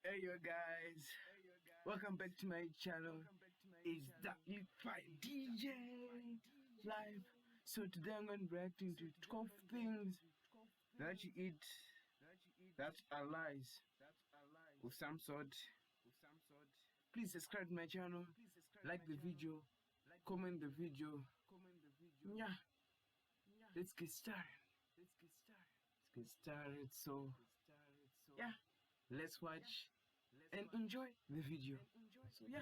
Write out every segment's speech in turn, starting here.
Hey yo guys, welcome back to my channel. It's that Fire DJ live. So today I'm going to be reacting to 12 things that you eat that are lies of some sort. Please subscribe to my channel, like the video, comment the video. Yeah, let's get started. Let's get started. So yeah, let's watch and enjoy the video. So yeah.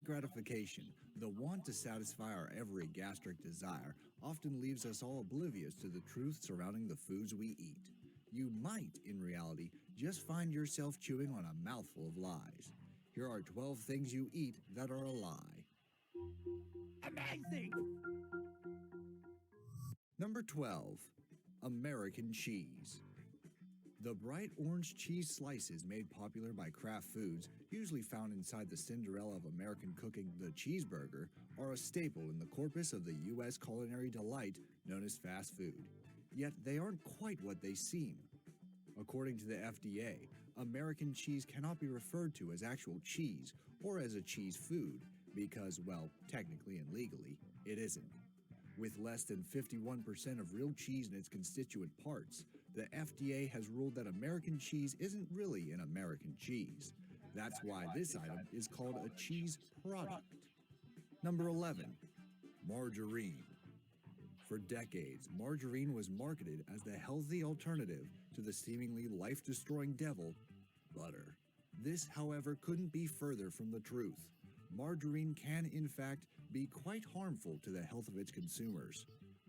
Gratification, the want to satisfy our every gastric desire, often leaves us all oblivious to the truth surrounding the foods we eat. You might, in reality, just find yourself chewing on a mouthful of lies. Here are 12 things you eat that are a lie. Amazing! Number 12. American cheese. The bright orange cheese slices made popular by Kraft Foods, usually found inside the Cinderella of American cooking, the cheeseburger, are a staple in the corpus of the U.S. culinary delight known as fast food. Yet they aren't quite what they seem. According to the FDA, American cheese cannot be referred to as actual cheese or as a cheese food because, well, technically and legally, it isn't. With less than 51% of real cheese in its constituent parts, the FDA has ruled that American cheese isn't really an American cheese. That's why this item is called a cheese product. Number 11. Margarine. For decades, margarine was marketed as the healthy alternative to the seemingly life-destroying devil, butter. This, however, couldn't be further from the truth. Margarine can, in fact, be quite harmful to the health of its consumers.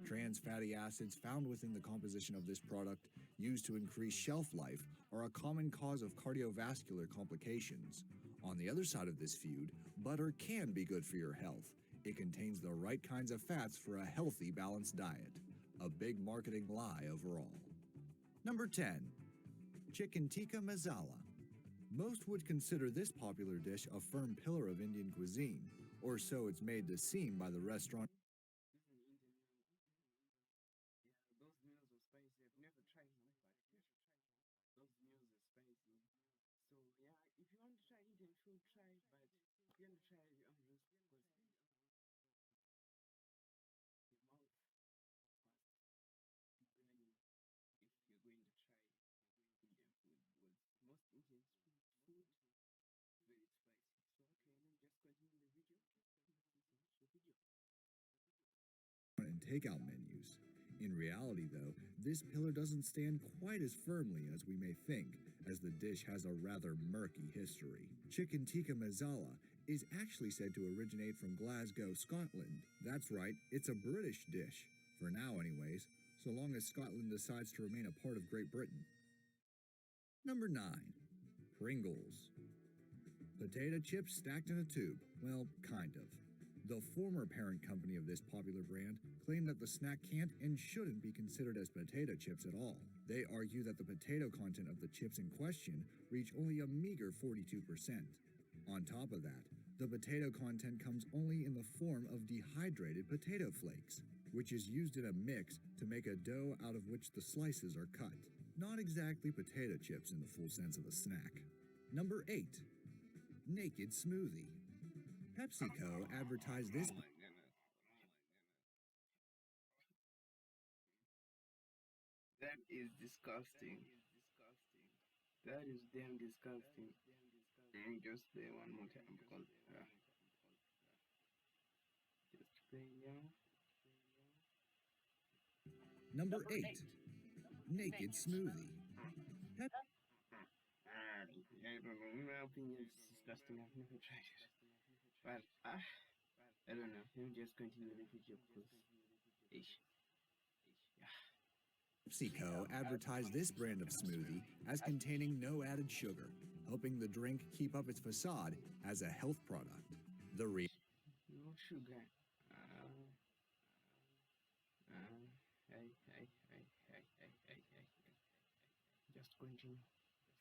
Trans fatty acids found within the composition of this product, used to increase shelf life, are a common cause of cardiovascular complications. On the other side of this feud, butter can be good for your health. It contains the right kinds of fats for a healthy, balanced diet. A big marketing lie overall. Number 10. Chicken tikka masala. Most would consider this popular dish a firm pillar of Indian cuisine, or so it's made to seem by the restaurant. Those meals are spicy. I've never tried one, but those meals are spicy. So yeah, if you want to try Indian food, try. But if you want to try your own risk, because your mouth must be burning if you're going to try Indian food, because most Indian food very spicy. So okay, let me just continue the video. Let's watch the video. And takeout menus. In reality, though, this pillar doesn't stand quite as firmly as we may think, as the dish has a rather murky history. Chicken tikka masala is actually said to originate from Glasgow, Scotland. That's right, it's a British dish. For now, anyways, so long as Scotland decides to remain a part of Great Britain. Number 9. Pringles. Potato chips stacked in a tube. Well, kind of. The former parent company of this popular brand claimed that the snack can't and shouldn't be considered as potato chips at all. They argue that the potato content of the chips in question reach only a meager 42%. On top of that, the potato content comes only in the form of dehydrated potato flakes, which is used in a mix to make a dough out of which the slices are cut. Not exactly potato chips in the full sense of the snack. Number 8. Naked smoothie. PepsiCo advertised this. Oh my goodness. That is disgusting. That is damn disgusting. Just play one more time because just play, yeah. Number 8. Naked smoothie. I don't know. In my opinion, it's disgusting. I've never tried it, but I don't know. Let me just continue the video because, ish, yeah. PepsiCo advertised this brand of smoothie as containing no added sugar, hoping the drink keep up its facade as a health product. The No sugar. Hey, hey, hey, hey, hey, hey, hey, hey. Just continue.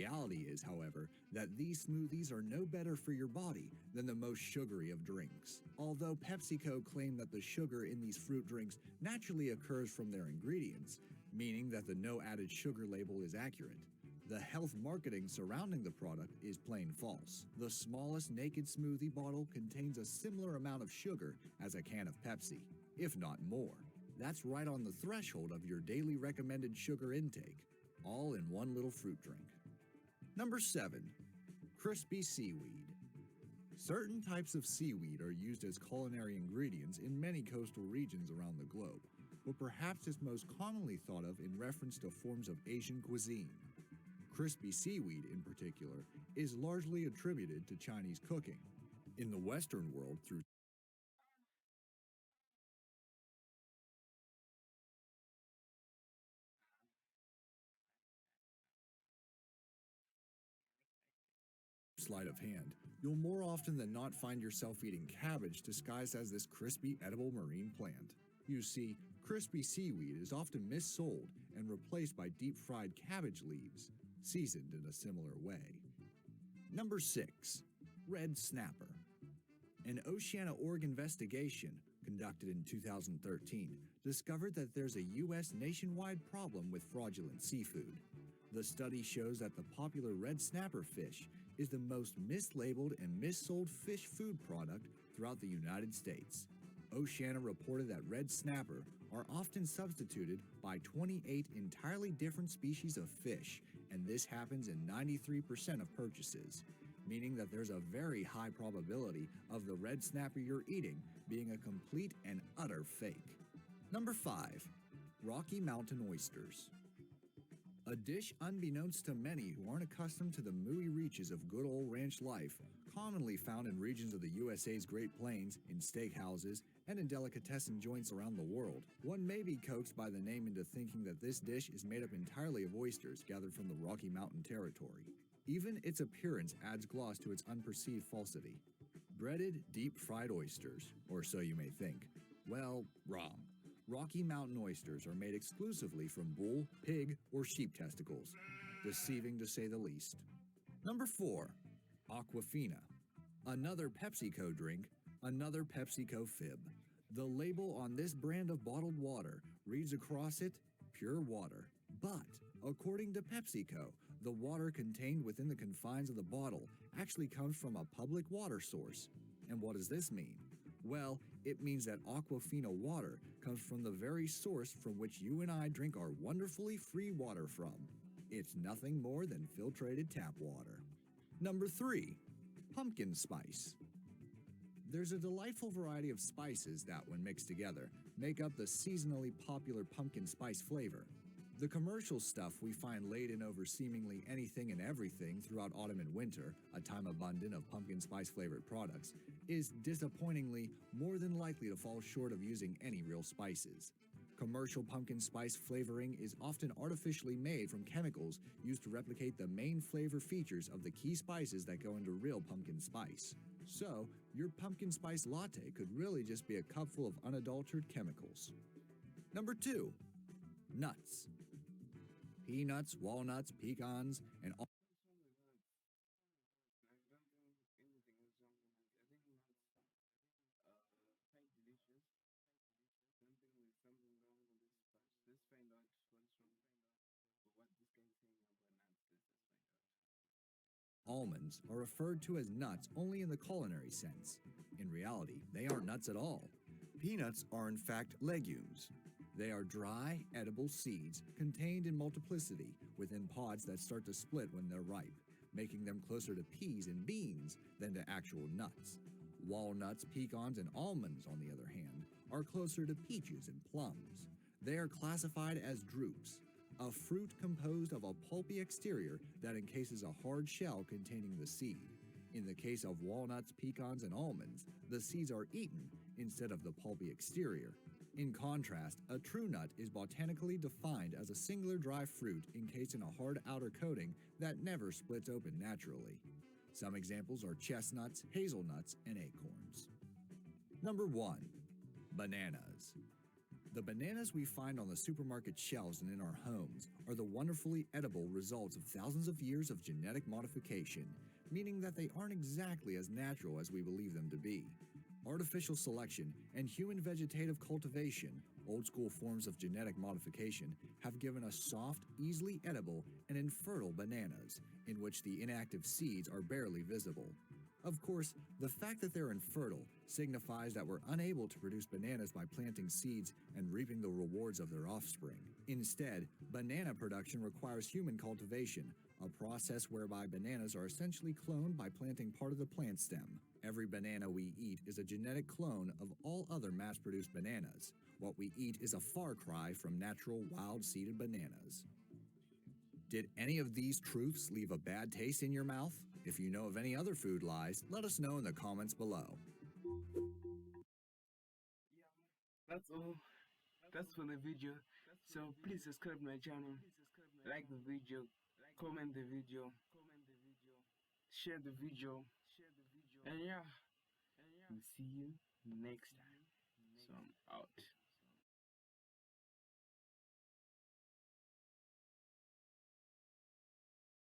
Reality is, however, that these smoothies are no better for your body than the most sugary of drinks. Although PepsiCo claim that the sugar in these fruit drinks naturally occurs from their ingredients, meaning that the no added sugar label is accurate, the health marketing surrounding the product is plain false. The smallest naked smoothie bottle contains a similar amount of sugar as a can of Pepsi, if not more. That's right on the threshold of your daily recommended sugar intake, all in one little fruit drink. Number 7. Crispy seaweed. Certain types of seaweed are used as culinary ingredients in many coastal regions around the globe, but perhaps is most commonly thought of in reference to forms of Asian cuisine. Crispy seaweed, in particular, is largely attributed to Chinese cooking. In the Western world, through sleight of hand, you'll more often than not find yourself eating cabbage disguised as this crispy edible marine plant. You see, crispy seaweed is often missold and replaced by deep-fried cabbage leaves, seasoned in a similar way. Number 6. Red snapper. An OceanaOrg investigation conducted in 2013 discovered that there's a U.S. nationwide problem with fraudulent seafood. The study shows that the popular red snapper fish is the most mislabeled and missold fish food product throughout the United States. Oceana reported that red snapper are often substituted by 28 entirely different species of fish, and this happens in 93% of purchases, meaning that there's a very high probability of the red snapper you're eating being a complete and utter fake. Number 5. Rocky Mountain oysters. A dish unbeknownst to many who aren't accustomed to the mooey reaches of good old ranch life, commonly found in regions of the USA's Great Plains, in steakhouses, and in delicatessen joints around the world. One may be coaxed by the name into thinking that this dish is made up entirely of oysters gathered from the Rocky Mountain territory. Even its appearance adds gloss to its unperceived falsity. Breaded, deep-fried oysters, or so you may think. Well, wrong. Rocky Mountain oysters are made exclusively from bull, pig, or sheep testicles. Deceiving to say the least. Number 4. Aquafina. Another PepsiCo drink, another PepsiCo fib. The label on this brand of bottled water reads across it, pure water. But, according to PepsiCo, the water contained within the confines of the bottle actually comes from a public water source. And what does this mean? Well, it means that Aquafina water comes from the very source from which you and I drink our wonderfully free water from. It's nothing more than filtrated tap water. Number 3. Pumpkin spice. There's a delightful variety of spices that, when mixed together, make up the seasonally popular pumpkin spice flavor. The commercial stuff we find laid in over seemingly anything and everything throughout autumn and winter, a time abundant of pumpkin spice-flavored products, is disappointingly more than likely to fall short of using any real spices. Commercial pumpkin spice flavoring is often artificially made from chemicals used to replicate the main flavor features of the key spices that go into real pumpkin spice. So, your pumpkin spice latte could really just be a cupful of unadulterated chemicals. Number 2. Nuts. Peanuts, walnuts, pecans, and all almonds are referred to as nuts only in the culinary sense. In reality, they aren't nuts at all. Peanuts are in fact legumes. They are dry, edible seeds contained in multiplicity within pods that start to split when they're ripe, making them closer to peas and beans than to actual nuts. Walnuts, pecans, and almonds, on the other hand, are closer to peaches and plums. They are classified as drupes, a fruit composed of a pulpy exterior that encases a hard shell containing the seed. In the case of walnuts, pecans, and almonds, the seeds are eaten instead of the pulpy exterior. In contrast, a true nut is botanically defined as a singular dry fruit encased in a hard outer coating that never splits open naturally. Some examples are chestnuts, hazelnuts, and acorns. Number 1. Bananas. The bananas we find on the supermarket shelves and in our homes are the wonderfully edible results of thousands of years of genetic modification, meaning that they aren't exactly as natural as we believe them to be. Artificial selection and human vegetative cultivation, old school forms of genetic modification, have given us soft, easily edible, and infertile bananas, in which the inactive seeds are barely visible. Of course, the fact that they're infertile signifies that we're unable to produce bananas by planting seeds and reaping the rewards of their offspring. Instead, banana production requires human cultivation, a process whereby bananas are essentially cloned by planting part of the plant stem. Every banana we eat is a genetic clone of all other mass-produced bananas. What we eat is a far cry from natural wild-seeded bananas. Did any of these truths leave a bad taste in your mouth? If you know of any other food lies, let us know in the comments below. That's all. That's for the video. So please subscribe to my channel, like the video, comment the video, share the video, and yeah, we'll see you next time. So I'm out.